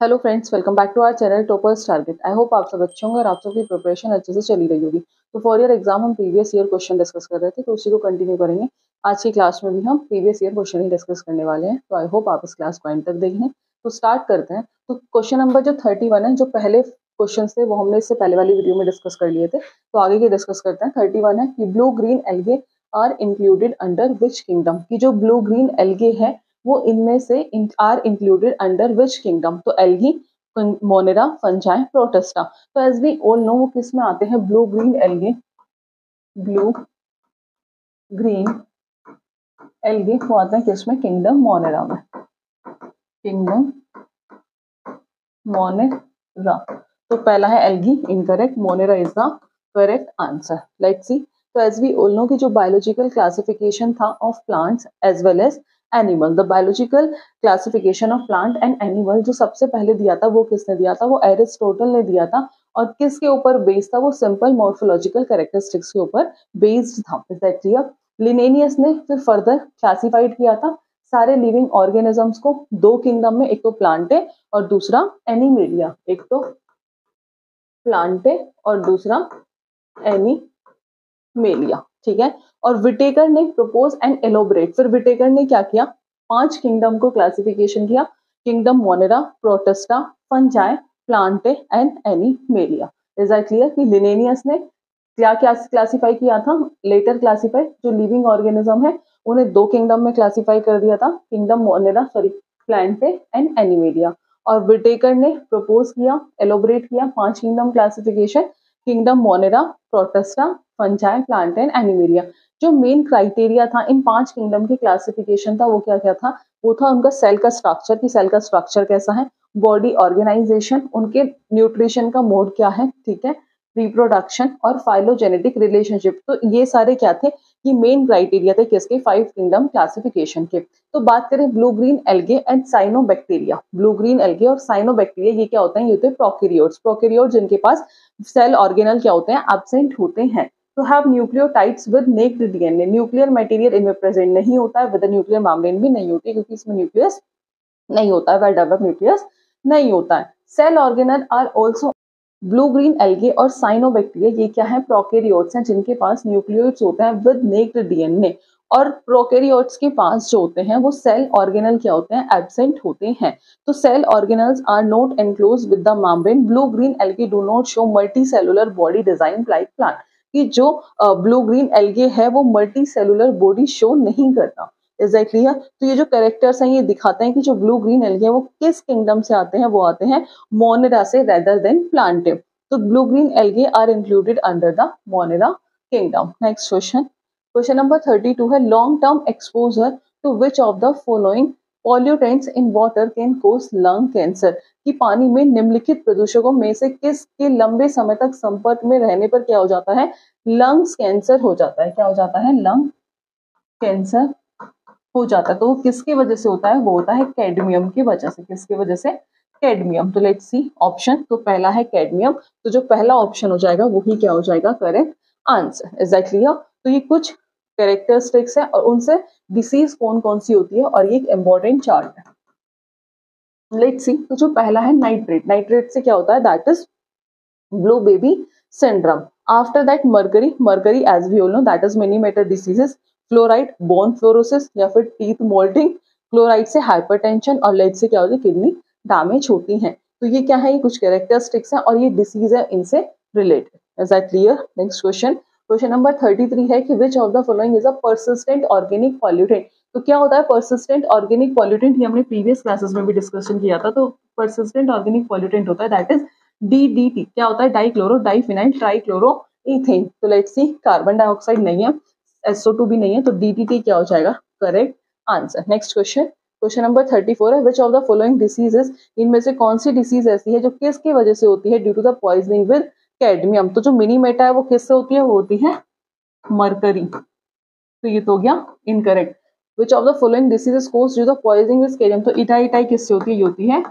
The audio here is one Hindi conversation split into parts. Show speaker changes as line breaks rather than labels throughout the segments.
Hello friends, welcome back to our channel toppers target. I hope आप सब अच्छे होंगे और आप सबकी प्रिपरेशन अच्छे से चली रही होगी। तो फॉर ईयर एग्जाम हम प्रीवियस ईयर क्वेश्चन डिस्कस कर रहे थे, तो उसी को कंटिन्यू करेंगे। आज की क्लास में भी हम प्रीवियस ईयर क्वेश्चन ही डिस्कस करने वाले हैं, तो आई होप आप इस क्लास को एंड तक देखें। तो स्टार्ट करते हैं। तो क्वेश्चन नंबर जो 31 है, जो पहले क्वेश्चन थे वो हमने इससे पहले वाली वीडियो में डिस्कस कर लिए थे, तो आगे के डिस्कस करते हैं। 31 है कि blue green algae are included under which kingdom, की जो ब्लू ग्रीन एल्गे है वो इनमें से are included under which kingdom. तो एल्गी, मोनेरा, फंजाई, प्रोटेस्टा। तो एज वी ऑल नो वो किस में आते हैं, blue green algae. Blue green algae वो आते हैं किसमें, किंगडम मोनेरा में। Kingdom Monera. तो पहला है algae, incorrect. Monera is the correct answer. Let's see. तो एज वी ऑल नो कि जो बायोलॉजिकल क्लासिफिकेशन था of plants as well as animal, the biological classification of plant and animal जो सबसे पहले दिया था वो किसने दिया था, वो एरिस्टोटल ने दिया था। और किसके ऊपर बेस्ड था, वो सिंपल मॉर्फोलॉजिकल कैरेक्टरिस्टिक्स के ऊपर बेस्ड था। Is that clear? लिनेनियस ने फिर फर्दर क्लासिफाइड किया था सारे लिविंग ऑर्गेनिजम्स को दो किंगडम में, एक तो प्लांटे और दूसरा एनिमेलिया। एक तो प्लांटे और दूसरा एनिमेलिया, ठीक है। और विटेकर ने प्रपोज एंड एलोबरेट, फिर विटेकर ने क्या किया, 5 किंगडम को क्लासिफिकेशन किया। Kingdom Monera, Protista, fungi, Plantae and animalia. Is that clear? कि लिनेनियस ने क्या क्या क्लासिफाई किया था, लेटर क्लासिफाई जो लिविंग ऑर्गेनिज्म है उन्हें दो किंगडम में क्लासिफाई कर दिया था, kingdom Monera, sorry, Plantae and animalia. और विटेकर ने प्रपोज किया, एलोबरेट किया 5 kingdom classification, kingdom Monera, Protista, fungi, Plantae and animalia. जो मेन क्राइटेरिया था इन 5 किंगडम की क्लासिफिकेशन था वो क्या क्या था, वो था उनका सेल का स्ट्रक्चर, की सेल का स्ट्रक्चर कैसा है, बॉडी ऑर्गेनाइजेशन, उनके न्यूट्रिशन का मोड क्या है, ठीक है, रिप्रोडक्शन और फाइलोजेनेटिक रिलेशनशिप। तो ये सारे क्या थे, ये मेन क्राइटेरिया थे किसके, 5 किंगडम क्लासिफिकेशन के। तो बात करें blue green algae and cyanobacteria. Blue green algae और साइनोबैक्टीरिया ये क्या होते हैं, ये होते हैं प्रोकैरियोट्स। प्रोकैरियोट्स जिनके पास सेल ऑर्गेनल क्या होते हैं, एब्सेंट होते हैं। तो have nucleotides with naked DNA, nuclear material इनमें प्रेजेंट नहीं होता है, विद न्यूक्लियर मेम्ब्रेन भी नहीं होती क्योंकि इसमें न्यूक्लियस नहीं होता है, वेल डेवलप्ड न्यूक्लियस नहीं होता है। Cell organelle are also blue green algae और साइनोबैक्टीरिया ये क्या है, प्रोकैरियोट्स हैं जिनके पास न्यूक्लियोइड्स होते हैं विद नेक्ड डीएनए। और प्रोकैरियोट्स के पास जो होते हैं वो सेल ऑर्गेनल क्या होते हैं, एब्सेंट होते हैं। तो cell organelles are not enclose with the membrane. Blue green algae do not show multi cellular body design like plant, कि जो ब्लू ग्रीन एल्गे है वो मल्टी सेलुलर बॉडी शो नहीं करता। Is that clear? तो ये जो कैरेक्टर्स हैं ये दिखाते हैं कि जो ब्लू ग्रीन एल्गे हैं वो किस किंगडम से आते हैं, वो आते हैं मोनेरा से रेदर देन प्लांटे। तो blue green algae are included under the Monera kingdom. Next question, question number 32 है, long term exposure to which of the following pollutants in water can cause lung cancer, कि पानी में निम्नलिखित प्रदूषकों में से किस के लंबे समय तक संपर्क में रहने पर क्या हो जाता है, लंग्स कैंसर हो जाता है। क्या हो जाता है, लंग कैंसर हो जाता है। तो वो किसकी वजह से होता है, वो होता है कैडमियम की वजह से। किसकी वजह से, कैडमियम। तो लेट्स सी ऑप्शन, तो पहला है कैडमियम, तो जो पहला ऑप्शन हो जाएगा वही क्या हो जाएगा, correct answer. Is that clear? तो ये कुछ कैरेक्टरिस्टिक्स है और उनसे डिसीज कौन कौन सी होती है और ये एक इंपॉर्टेंट चार्ट है। Let's see. तो जो पहला है नाइट्रेट, नाइट्रेट से क्या होता है, that is blue baby syndrome. After that mercury, mercury as we all know that is many matter diseases. Fluoride, bone fluorosis या फिर टीथ मोल्टिंग। क्लोराइड से हाइपरटेंशन और लेड से क्या होती है, किडनी डैमेज होती है। तो ये क्या है, ये कुछ कैरेक्टरिस्टिक्स हैं और ये डिसीज है इनसे related. Is that clear? Next question, question number 33 है कि विच of the following is a persistent organic pollutant. तो क्या होता है परसिस्टेंट ऑर्गेनिक पॉल्यूटेंट, ये हमने प्रीवियस क्लासेस में भी डिस्कशन किया था। तो परसिस्टेंट ऑर्गेनिक पॉल्यूटेंट होता है दैट इज DDT। क्या होता है, डाइक्लोरो डाइफिनाइल ट्राइक्लोरो इथेन। तो लेट्स सी, कार्बन डाइऑक्साइड नहीं है, SO2 भी नहीं है, तो DDT क्या हो जाएगा, correct answer. Next question, question number 34 है, which of the following diseases, इनमें से कौन सी डिसीज ऐसी है जो किसकी वजह से होती है, due to the poisoning with cadmium. तो जो मिनीमेटा है वो किससे होती है, वो होती है मरकरी। तो ये तो हो गया incorrect. Which of the following diseases cause due to the poisoning with cadmium, तो इटाई किससे होती है, ये होती है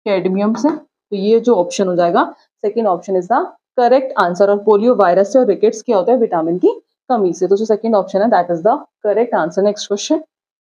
कैडमियम से। तो ये जो ऑप्शन हो जाएगा second option is the correct answer. और पोलियो वायरस से और रिकेट्स क्या होता है, विटामिन की कमी से। तो जो सेकंड ऑप्शन है that is the correct answer. Next question,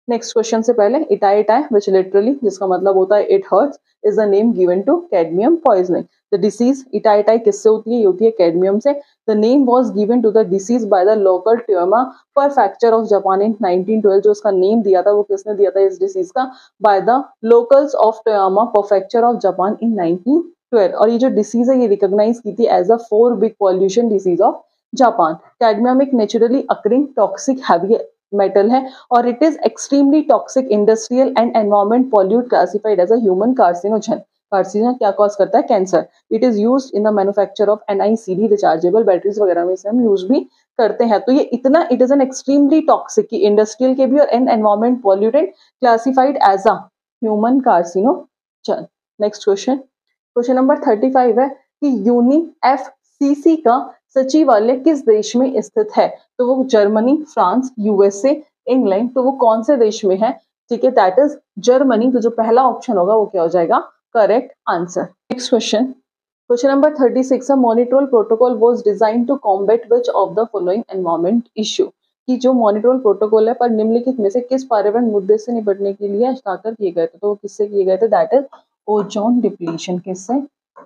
next question से पहले इटाई इटाई विच लिटरली जिसका मतलब होता है it hurts is the name given to cadmium poisoning. The disease itai itai किससे होती है? ये होती है कैडमियम से। The name was given to the disease by the local Toyama prefecture of Japan in 1912। जो उसका नेम दिया था वो किसने दिया था इस डिसीज का? By the locals of Toyama prefecture of Japan in 1912। और ये जो डिसीज है ये रिकॉग्नाइज की थी as a 4 big pollution disease of Japan. Cadmium एक naturally occurring toxic heavy metal है और it is extremely toxic industrial and environment pollute classified as a human carcinogen. Carcinogen क्या कॉज करता है? Cancer. It is used in the manufacture of NICD rechargeable batteries वगैरह में इसे हम यूज भी करते हैं। तो ये इतना it is an extremely toxic की इंडस्ट्रियल के भी और an environment pollutant classified as a human carcinogen. Next question, question number 35 है कि UNFCCC का सचिवालय किस देश में स्थित है? तो वो जर्मनी, फ्रांस, USA, इंग्लैंड। तो वो कौन से देश में है? ठीक है, दैट इज जर्मनी। तो जो पहला ऑप्शन होगा वो क्या हो जाएगा? Correct answer. Next question, question number 36 है Montreal protocol was design to combat which of the following environment issue. कि जो मॉनिट्रोल प्रोटोकॉल है पर निम्नलिखित में से किस पर्यावरण मुद्दे से निपटने के लिए हस्ताक्षर किए गए थे? तो वो किससे किए गए थे? That is ozone depletion. किससे?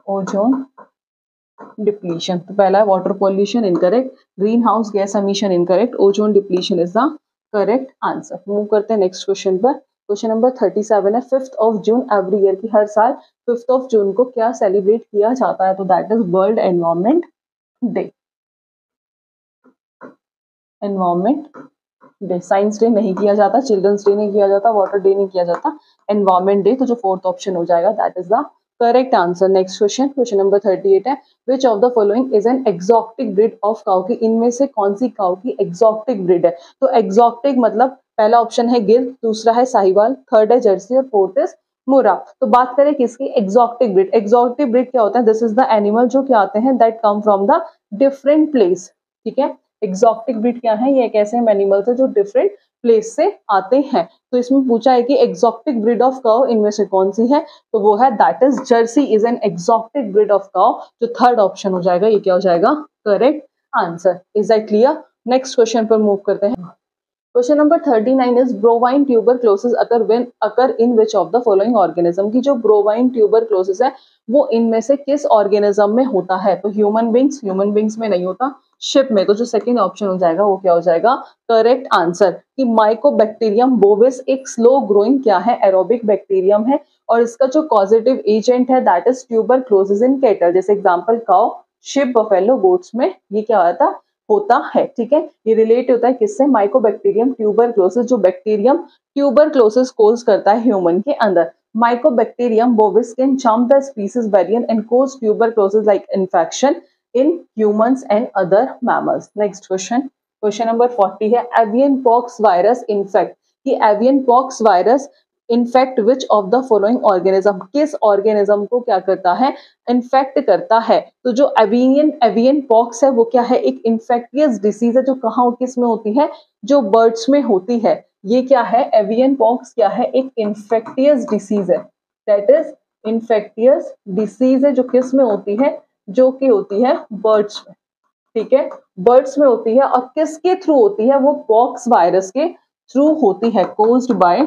Ozone depletion. तो पहला है water pollution, incorrect. Green house gas emission, incorrect. Ozone depletion is the correct answer. Move करते हैं नेक्स्ट क्वेश्चन पर। क्वेश्चन नंबर 37 है 5th of June every year की हर साल 5th ऑफ जून को क्या सेलिब्रेट किया जाता है? तो that is world environment day. Environment day, science day नहीं किया जाता, चिल्ड्रंस डे नहीं किया जाता, वाटर डे नहीं किया जाता, एनवायरमेंट डे। तो जो 4th ऑप्शन हो जाएगा that is the correct answer. Next question, question number 38 है which of the following is an exotic breed of cow. की इनमें से कौन सी काउ की एक्सोटिक ब्रीड है? तो एक्सोटिक मतलब पहला ऑप्शन है गिर, दूसरा है साहिवाल, थर्ड है जर्सी और फोर्थ इज मुरा। तो बात करें किसकी? Exotic breed. एक्सोटिक ब्रीड क्या होता है? दिस इज द एनिमल जो क्या आते हैं that come from the different place. ठीक है, एक्सोटिक ब्रीड क्या है? ये एक ऐसे एनिमल्स है जो डिफरेंट प्लेस से आते हैं। तो इसमें पूछा है कि एक्सोटिक ब्रीड ऑफ काउ इनमें से कौन सी है? तो वो है that is Jersey is an exotic breed of cow. जो थर्ड ऑप्शन हो जाएगा ये क्या हो जाएगा? Correct answer. Is that clear? Next question पर मूव करते हैं। Question number 39 is bovine tuberculosis occur in which of the following organism. की जो ब्रोवाइन ट्यूबरक्लोसिस है वो इनमें से किस ऑर्गेनिज्म में होता है? तो ह्यूमन बींग्स में नहीं होता, शिप में। तो जो सेकंड ऑप्शन हो जाएगा वो क्या हो जाएगा? Correct answer. कि माइकोबैक्टीरियम बोविस एक स्लो ग्रोइंग क्या है? एरोबिक बैक्टीरियम है और इसका जो कॉजेटिव एजेंट है that is tuberculosis in cattle. जैसे example cow, sheep, buffalo, goats में ये क्या होता है। ठीक है, ये रिलेट होता है किससे? Mycobacterium tuberculosis. जो बैक्टीरियम ट्यूबरक्लोसिस कोज करता है ह्यूमन के अंदर। Mycobacterium bovis can jump the species barrier and cause tuberculosis like infection in humans and other mammals. Next question, question number 40 है avian pox virus infect। कि avian pox virus infect which of the following organism। किस organism को क्या करता है? इन्फेक्ट करता है। तो जो एवियन पॉक्स है वो क्या है? एक इन्फेक्टियस डिसीज है जो कहाँ किस में होती है? जो बर्ड्स में होती है। ये क्या है? एवियन पॉक्स क्या है? एक इन्फेक्टियस डिसीज है। दैट इज इन्फेक्टियस डिसीज है जो किस में होती है? जो कि होती है बर्ड्स में। ठीक है, बर्ड्स में होती है और किसके थ्रू होती है? वो पॉक्स वायरस के थ्रू होती है, caused by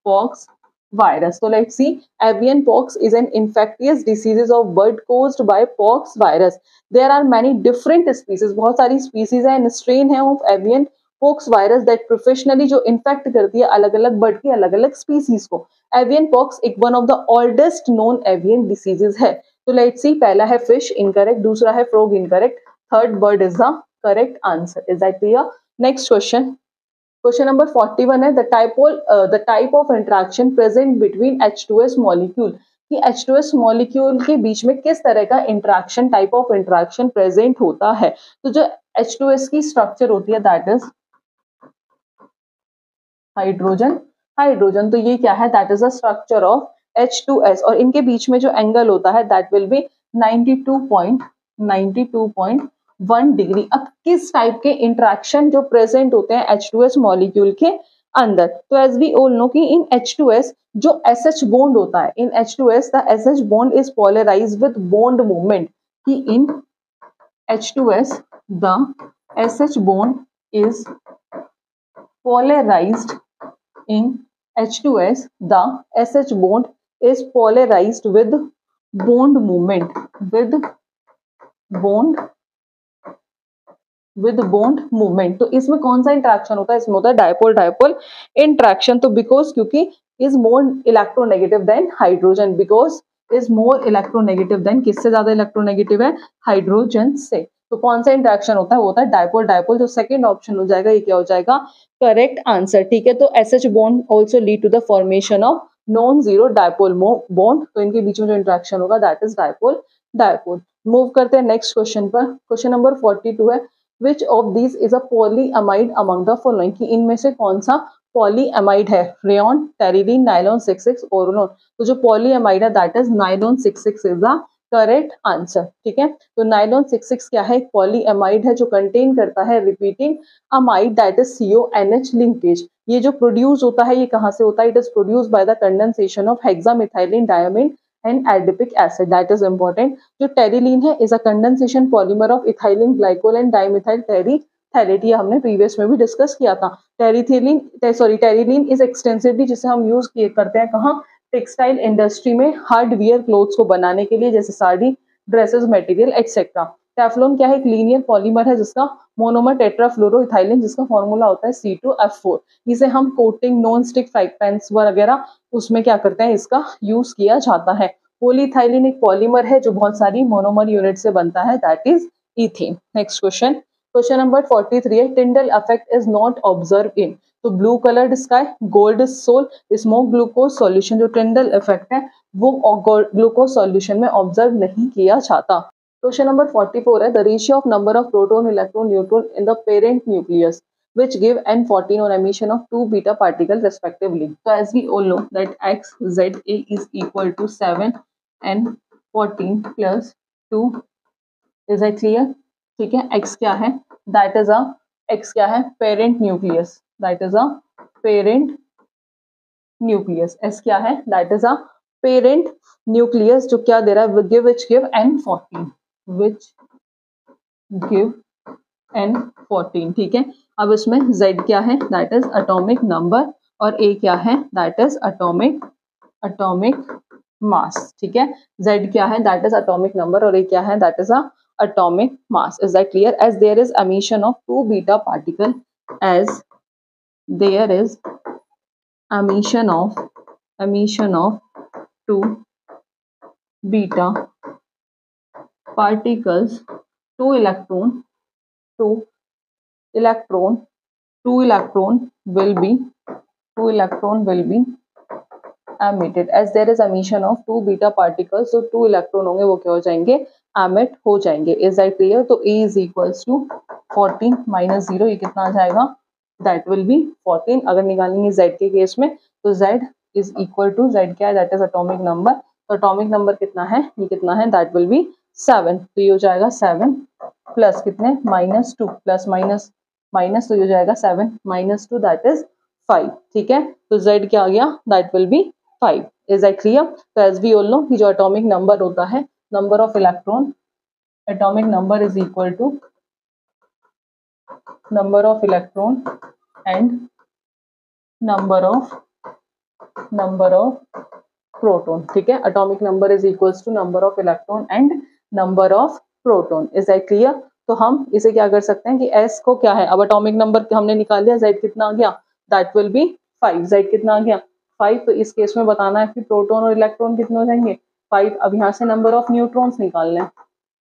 pox virus. So let's see, avian pox is an infectious disease of bird caused by pox virus. There are many different species, बहुत सारी species है, strain है of avian pox virus that professionally जो infect करती है अलग अलग bird की अलग अलग species को। avian pox एक one of the oldest known avian diseases है। तो let's see, पहला है fish incorrect, दूसरा है frog incorrect, third bird is the correct answer. Is that clear? Next question, question number 41 है the type of interaction present between H2S molecule. कि H2S मॉलिक्यूल के बीच में किस तरह का interaction, type of interaction present होता है? तो जो H2S की स्ट्रक्चर होती है दैट इज हाइड्रोजन। तो ये क्या है? That is a structure of H2S और इनके बीच में जो एंगल होता है दैट विल बी 92.1 डिग्री। अब किस टाइप के इंटरेक्शन जो प्रेजेंट होते हैं H2S मॉलिक्यूल के अंदर? तो एज वी ऑल नो कि इन H2S जो SH बॉन्ड होता है, in H2S the SH bond is polarized with bond movement. कि in H2S the SH bond is polarized in H2S the SH bond is polarized with bond movement with bond movement। तो इसमें कौन सा इंट्रैक्शन होता है? इसमें होता है डायपोल डायपोल इंट्रैक्शन। तो बिकॉज क्योंकि is more electronegative than hydrogen, because is more electronegative than, किससे ज्यादा इलेक्ट्रोनेगेटिव है? हाइड्रोजन से। तो कौन सा इंट्रैक्शन होता है? वो होता है डायपोल डायपोल। जो सेकंड ऑप्शन हो जाएगा, ये क्या हो जाएगा? Correct answer. ठीक है, तो SH bond also lead to the formation of non zero dipole bond. तो इनके बीच में जो इंट्रैक्शन होगा that is dipole dipole. Move करते हैं नेक्स्ट क्वेश्चन पर। क्वेश्चन नंबर 42 है, which of these is a polyamide among the following, कि इनमें से कौन सा पॉलीअमाइड है? Rayon, terylene, nylon 66, ओरोनोन। तो जो पॉलीअमाइड है that is nylon 66 is the correct answer. ठीक है, तो नायलॉन 66 क्या है? एक पॉलीअमाइड है जो कंटेन करता है repeating amide that is CONH linkage. ये जो प्रोड्यूस होता है ये कहाँ से होता है? It is produce by the condensation of hexamethylene diamine and adipic acid, that is important. जो टेरिलीन है is a condensation polymer of ethylene glycol and dimethyl terephthalate. ये हमने प्रीवियस में भी डिस्कस किया था। टेरिलीन इज एक्सटेंसिवली जिसे हम यूज करते हैं कहाँ? टेक्सटाइल इंडस्ट्री में हार्डवेयर क्लोथ्स को बनाने के लिए, जैसे sari, dresses material etcetera. Teflon क्या है? एक लीनियर पॉलीमर है जिसका मोनोमर टेट्राफ्लोरोइथाइलिन, जिसका फॉर्मूला होता है C2F4। इसे हम coating, non stick fry pans वगैरह उसमें क्या करते हैं? इसका यूज किया जाता है। पॉलीइथाइलिन एक पॉलीमर है जो बहुत सारी मोनोमर यूनिट से बनता है, that is ethane. Next question, question number 43 है, Tyndall effect is not observe in, तो blue coloured sky, gold sol, smoke glucose solution. जो टिंडल इफेक्ट है वो ग्लूकोज सॉल्यूशन में ऑब्जर्व नहीं किया जाता। क्वेश्चन नंबर 44 है, the ratio of number of proton, electron, neutron in the parent nucleus which give N14 on emission of 2 beta particles respectively. So as we all know that XZA is equal to 7 N14 plus 2. Is that clear? ठीक है, X क्या है? That is a X क्या है? Parent nucleus. That is a parent nucleus. S क्या है? That is a parent nucleus जो क्या दे रहा है? Which give N14. Which give N14। ठीक है, अब इसमें Z क्या है? दैट इज एटॉमिक नंबर, और A क्या है? That is atomic mass. ठीक है, Z क्या है? दैट इज एटॉमिक नंबर, और A क्या है? That is atomic mass. Is that clear? As there is emission of 2 beta particle, as there is emission of 2 beta particles, 2 electron will be emitted as there is emission of 2 beta particles। तो 2 इलेक्ट्रॉन होंगे वो क्या हो जाएंगे? एमिट हो जाएंगे। Is that clear? तो A is equals to 14 minus 0, ये कितना आ जाएगा? That will be 14। अगर निकालेंगे Z के केस में तो Z is equal to, Z क्या है? That is atomic number. तो एटॉमिक नंबर कितना है? ये कितना है? That will be 7। तो ये हो जाएगा 7 प्लस कितने? -2 प्लस माइनस, तो ये हो जाएगा 7 - 2 दैट इज 5। ठीक है, तो Z क्या आ गया? That will be 5। Is that clear? तो एज वी ऑल नो कि जो एटॉमिक नंबर होता है, number of electron, atomic number is equal to number of electron and number of proton. ठीक है, atomic number is equals to number of electron and number of proton. Is that clear? तो हम इसे क्या कर सकते हैं कि S को क्या है, अब एटॉमिक नंबर हमने निकाल लिया, Z कितना आ गया? That will be 5। Z कितना आ गया? 5। तो इस केस में बताना है कि प्रोटॉन और इलेक्ट्रॉन कितने हो जाएंगे? 5। अब यहाँ से नंबर ऑफ न्यूट्रॉन्स निकालने हैं।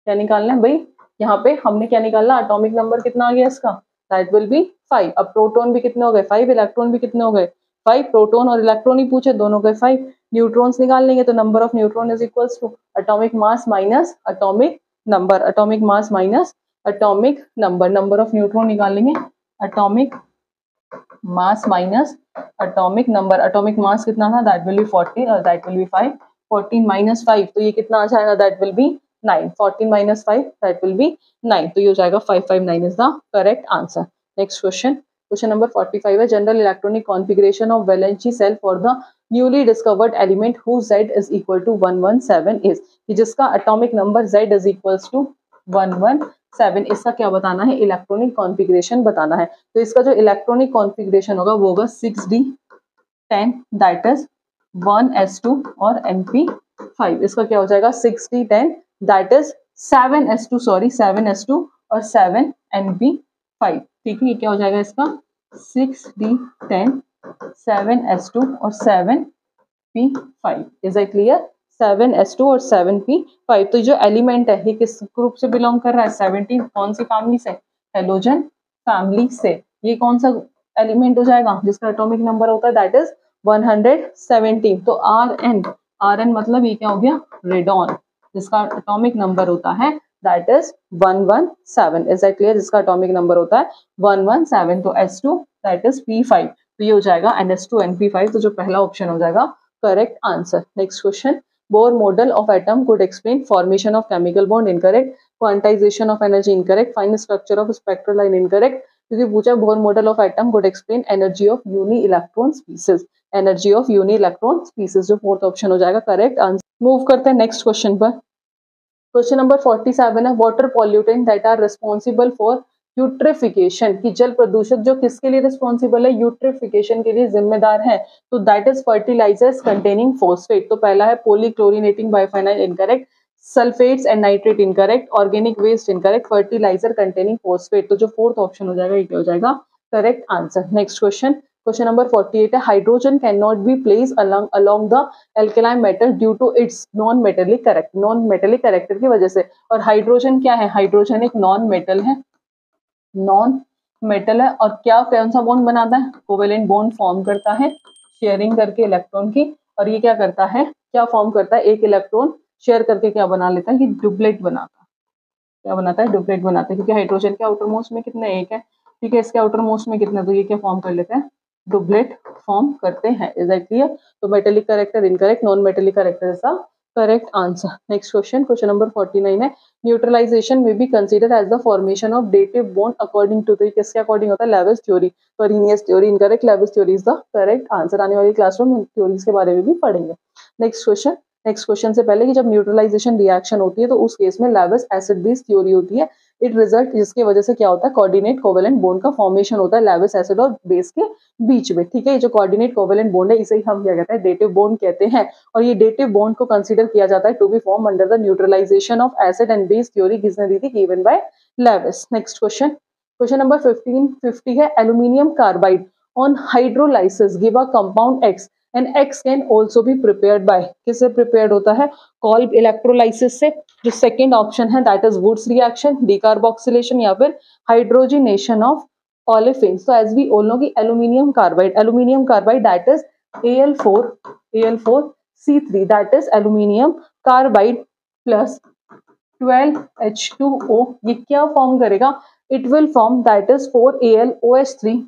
क्या निकालना है भाई? यहाँ पे हमने क्या निकालना? एटॉमिक नंबर कितना आ गया इसका? That will be 5। अब प्रोटॉन भी कितने हो गए? 5। इलेक्ट्रॉन भी कितने हो गए? 5। प्रोटॉन और इलेक्ट्रॉन ही पूछे, दोनों गए 5। न्यूट्रॉन्स निकाल लेंगे तो number of neutron is equals to atomic mass minus atomic number, atomic mass minus atomic number. Number of neutron निकालेंगे, atomic mass minus atomic number. Atomic mass कितना था? दैट विल बी 14 और दैट विल बी 5। 14 - 5 तो ये कितना आ जाएगा? That will be 9। 14 - 5 that will be 9। तो ये हो जाएगा 559 is the correct answer. Next question, question number 45 है, general electronic configuration of valency shell for the newly discovered element whose Z is equal to 117 is, जिसका atomic number Z is equals to 117। इसका क्या बताना है? इलेक्ट्रॉनिक कॉन्फ़िगरेशन बताना है। तो इसका जो इलेक्ट्रॉनिक कॉन्फ़िगरेशन होगा वो होगा 6d 10 दैट इज 1s2 और Np5। इसका क्या हो जाएगा 6d10 that is 7s2 sorry 7s2 और 7Np5। ठीक है, ये क्या हो जाएगा इसका 6d10 7s2 और 7p5। Is it clear? 7s2 और 7p5। तो जो एलिमेंट है ये किस ग्रुप से बिलोंग कर रहा है 17, कौन सी फैमिली से? हेलोजन फैमिली से। ये कौन सा एलिमेंट हो जाएगा जिसका एटॉमिक नंबर होता है दैट इज 117। तो Rn मतलब ये क्या हो गया रेडॉन, जिसका एटॉमिक नंबर होता है that is 117। Is that clear? जिसका एटॉमिक नंबर होता है 117। तो S2 दैट इज P5। तो ये हो जाएगा NS2 NP5। तो जो पहला ऑप्शन हो जाएगा correct answer. Next question, Bohr model of atom could explain formation of chemical bond incorrect, quantization of energy incorrect, find structure of spectral line incorrect। क्योंकि पूछा Bohr model of atom could explain energy of uni electron species, energy of uni electron species जो फोर्थ ऑप्शन हो जाएगा करेक्ट आंसर। मूव करते हैं नेक्स्ट क्वेश्चन पर। क्वेश्चन नंबर 47 है, water pollutant that are responsible for eutrophication, की जल प्रदूषक जो किसके लिए रिस्पॉन्सिबल है? यूट्रिफिकेशन के लिए जिम्मेदार है। तो that is fertilisers containing phosphate. तो पहला है polychlorinating biphenyl incorrect, sulphates and nitrate incorrect, organic waste incorrect, fertiliser containing phosphate. तो जो फोर्थ ऑप्शन हो जाएगा ये क्या हो जाएगा correct answer. Next question, question number 48 है, hydrogen can not be place along the alkaline metal due to its non metallic character, non metallic character की वजह से। और हाइड्रोजन क्या है? हाइड्रोजन एक नॉन मेटल है, नॉन मेटल है और क्या कौन सा बॉन्ड बनाता है? कोवेलेंट बॉन्ड फॉर्म करता है शेयरिंग करके इलेक्ट्रॉन की। और ये क्या करता है, क्या फॉर्म करता है? एक इलेक्ट्रॉन शेयर करके क्या बना लेता है? ये डुप्लेट बनाता है। क्या बनाता है? डुप्लेट बनाता है, क्योंकि हाइड्रोजन के आउटर मोस्ट में कितने? एक है, ठीक है, इसके आउटर मोस्ट में कितने? तो ये क्या फॉर्म कर लेते हैं? डुप्लेट फॉर्म करते हैं। Is that clear? तो metallic character incorrect, non metallic character is the correct answer. Next question, question number 49 है, न्यूट्रलाइजेशन में be consider as the formation of dative bond according to, तो किसके अकॉर्डिंग होता है? Lewis theory. तो Arrhenius theory incorrect, Lewis theory is the correct answer. आने वाली क्लास में हम थ्योरीज के बारे में भी पढ़ेंगे। नेक्स्ट क्वेश्चन, नेक्स्ट क्वेश्चन से पहले कि जब न्यूट्रलाइजेशन रिएक्शन होती है तो उस केस में लेविस एसिड बेस थ्योरी होती है। इट रिजल्ट, जिसकी वजह से क्या होता है? कोऑर्डिनेट कोवेलेंट बॉन्ड का फॉर्मेशन होता है लेविस एसिड और बेस के बीच में। ठीक है, ये जो कोऑर्डिनेट कोवेलेंट बॉन्ड है इसे ही हम क्या कहते हैं? डेटिव बॉन्ड कहते हैं। और ये डेटिव बॉन्ड को कंसीडर किया जाता है to be form under the neutralization of acid and base theory. किसने दी थी? Given by Lewis. Next question, question number 1550 है, aluminium carbide on hydrolysis give a compound X and X can also be prepared by, किससे प्रिपेयर्ड होता है? कॉल्ब इलेक्ट्रोलाइसिस से। जो सेकेंड ऑप्शन है that is Wurtz reaction, decarboxylation या फिर hydrogenation of olefins। So as we all know कि aluminium carbide that is Al4C3 that is aluminium carbide plus 12H2O। ये क्या फॉर्म करेगा? It will form that is 4AlOH3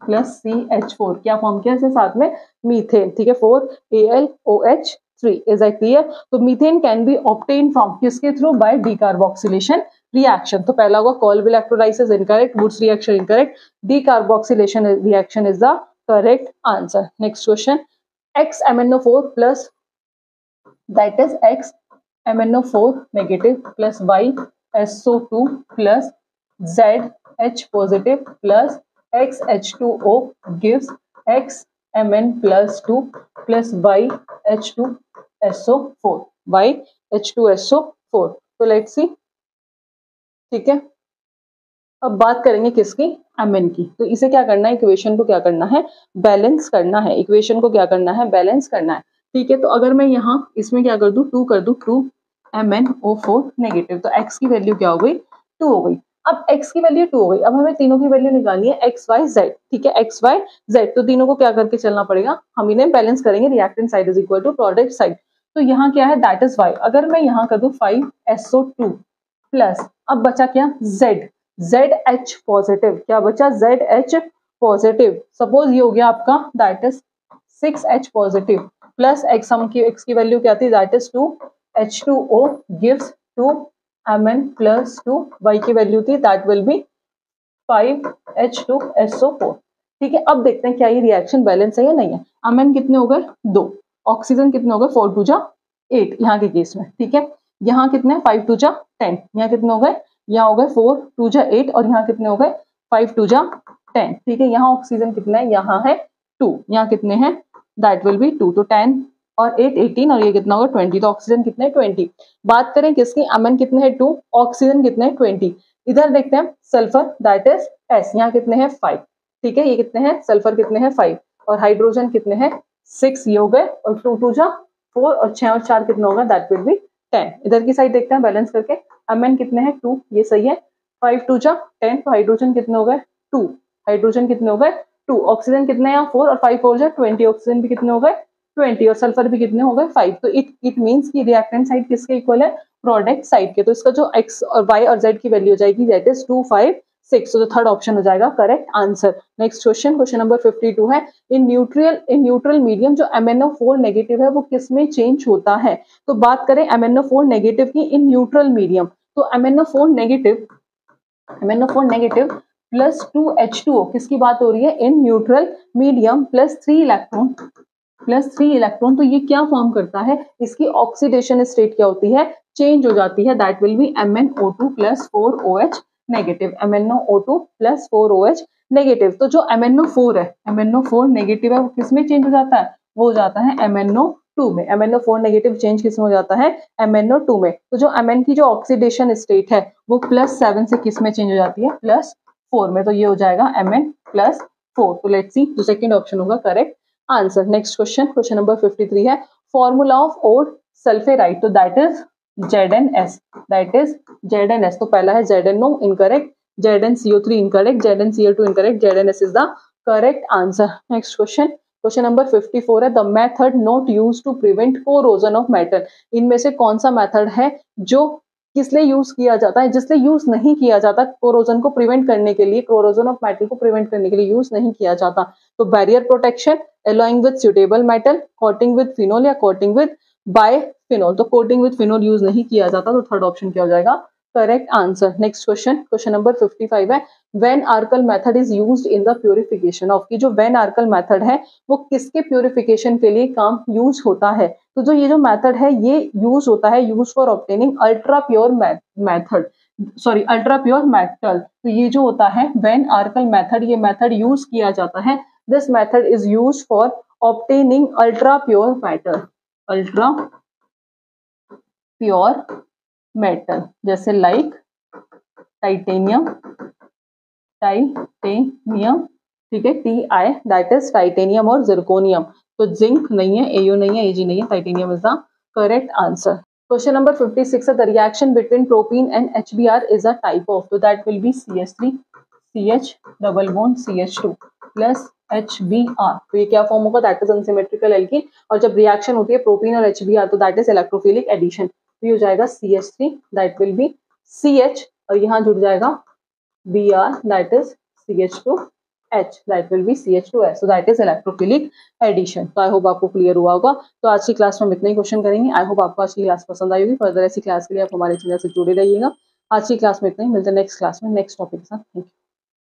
plus CH4। क्या फॉर्म किया इसके साथ में? मीथेन। ठीक है, 4AlOH3। Is that clear? तो methane can be obtain from किसके थ्रू? By decarboxylation reaction. तो पहला होगा Kolbe electrolysis incorrect, Wurtz reaction incorrect, decarboxylation reaction is the correct answer. Next question, XMnO4 plus that is XMnO4 negative plus YSO2 plus ZH positive plus XH2O gives XMn+2 plus YH2SO4। तो लेट्स सी, ठीक है, अब बात करेंगे किसकी? Mn की। तो इसे क्या करना है? इक्वेशन को क्या करना है? बैलेंस करना है। इक्वेशन को क्या करना है? बैलेंस करना है। ठीक है, तो अगर मैं यहाँ इसमें क्या कर दूं? 2 कर दूं, 2 MnO4 नेगेटिव, तो x की वैल्यू क्या हो गई? 2 हो गई। अब x की वैल्यू 2 हो गई, अब हमें तीनों की वैल्यू निकालनी है x y z। ठीक है, x y z, तो तीनों को क्या करके चलना पड़ेगा? हम इन्हें बैलेंस करेंगे। Reactant side is equal to product side. तो यहाँ क्या है? That is y। अगर मैं यहाँ कर दूं 5SO2 प्लस, अब बचा क्या? z, ZH positive. क्या बचा? ZH positive. सपोज ये हो गया आपका that is 6H positive plus x, हम की x की वैल्यू क्या थी? That is 2H2O gives 2Mn+2। y की वैल्यू थी दैट विल बी 5H2SO4। ठीक है, अब देखते हैं क्या ये रिएक्शन बैलेंस है या नहीं है। Mn कितने हो गए? 2। ऑक्सीजन कितने हो गए? 4 2 जा 8 यहाँ के केस में। ठीक है, यहाँ कितने? 5 2 जा 10। यहाँ कितने हो गए? यहाँ हो गए 4 2 जा 8 और यहाँ कितने हो गए? 5 2 जा 10, ठीक है। यहाँ ऑक्सीजन कितना है, यहाँ है 2, यहाँ कितने हैं, दैट विल बी 2, तो 10 और 8 18 और ये कितना होगा 20, तो ऑक्सीजन कितने हैं 20। बात करें किसकी, Mn कितने हैं 2, ऑक्सीजन कितने हैं 20। इधर देखते हैं सल्फर दैट इज S, यहाँ कितने हैं 5, ठीक है। ये कितने हैं, सल्फर कितने हैं 5 और हाइड्रोजन कितने हैं 6, ये हो गए, और 2 2 जा 4 और 6 और 4 कितना होगा, दैट विल बी 10। इधर की साइड देखते हैं बैलेंस करके, Mn कितने हैं 2, ये सही है, 5 2 जा 10, तो हाइड्रोजन कितने हो गए 2, हाइड्रोजन कितने हो गए 2, ऑक्सीजन कितने हैं यहाँ 4 और 5 4 जा 20, ऑक्सीजन भी कितने हो गए 20 और सल्फर भी कितने हो गए 5। तो इट मींस कि रिएक्टेंट साइड किसके इक्वल है, प्रोडक्ट साइड के। तो इसका जो x और y और z की वैल्यू हो जाएगी दैट इज 2 5 6, तो थर्ड ऑप्शन हो जाएगा correct answer. Next question, question number 52 है, इन न्यूट्रल मीडियम जो MnO4 नेगेटिव है वो किस में चेंज होता है। तो बात करें MnO4 नेगेटिव की इन न्यूट्रल मीडियम, तो MnO4 नेगेटिव प्लस 2H2O किसकी बात हो रही है, in neutral medium plus 3 electron, तो ये क्या फॉर्म करता है, इसकी ऑक्सीडेशन स्टेट क्या होती है, चेंज हो जाती है, that will B MnO2 plus 4OH negative, MnO2 plus 4OH negative. तो जो MnO4 है, MnO4 नेगेटिव है वो किस में चेंज हो जाता है, वो हो जाता है MnO2 में। MnO4 नेगेटिव चेंज किस में हो जाता है, MnO2 में। तो जो Mn की जो ऑक्सीडेशन स्टेट है वो +7 से किस में चेंज हो जाती है, +4 में, तो ये हो जाएगा Mn +4। तो लेट्स सी, जो सेकंड ऑप्शन होगा correct answer. Next question, question number 53 है, फॉर्मूला ऑफ ओड सल्फेराइड, तो दैट इज ZnS, तो पहला है ZnO incorrect, ZnCO3 incorrect, ZnCl2 incorrect, ZnS is the correct answer. Next question, question number 54 है, the method not used to prevent corrosion of metal, इनमें से कौन सा मेथड है जो किस लिए यूज किया जाता है, जिसलिए यूज नहीं किया जाता, कोरोजन को प्रिवेंट करने के लिए, कोरोजन ऑफ मेटल को प्रिवेंट करने के लिए यूज नहीं किया जाता। तो barrier protection, alloying with suitable metal, coating with phenol या कोटिंग विद बायफिनोल, तो कोटिंग विद फिनोल यूज नहीं किया जाता, तो थर्ड ऑप्शन क्या हो जाएगा correct answer. Next question, question number 55 है, Van Arkel method is used in the purification of, की जो वेन आर्कल मेथड है वो किसके प्यूरिफिकेशन के लिए काम यूज होता है। तो जो ये जो मेथड है ये यूज होता है, use for obtaining ultra pure metal, तो ये जो होता है वेन आर्कल मेथड, ये मेथड यूज किया जाता है, this method is use for obtaining ultra pure metal, जैसे लाइक टाइटेनियम, ठीक है, Ti दैट इज टाइटेनियम और जिरकोनियम, तो जिंक नहीं है, Au नहीं है, Ag नहीं है, titanium is the correct answer. Question number 56 है, the reaction between propene and HBr is a type of, तो that will B CH3 CH double bond CH2 plus HBr, तो ये क्या फॉर्म होगा, दैट इज अनसिमेट्रिकल एल्कीन, और जब रिएक्शन होती है प्रोपीन और HBr तो दैट इज इलेक्ट्रोफिलिक एडिशन, तो ये हो जाएगा CH3 that will B CH और यहाँ जुड़ जाएगा Br that is CH2H that will be CH2S, so that is electrophilic addition. तो आई होप आपको क्लियर हुआ होगा। तो आज की क्लास में हम इतने ही क्वेश्चन करेंगे। आई होप आपको आज की क्लास पसंद आई होगी। फर्दर ऐसी क्लास के लिए आप हमारे चैनल से जुड़े रहिएगा। आज की क्लास में इतना ही, मिलते हैं नेक्स्ट क्लास में नेक्स्ट टॉपिक के साथ। Thank you.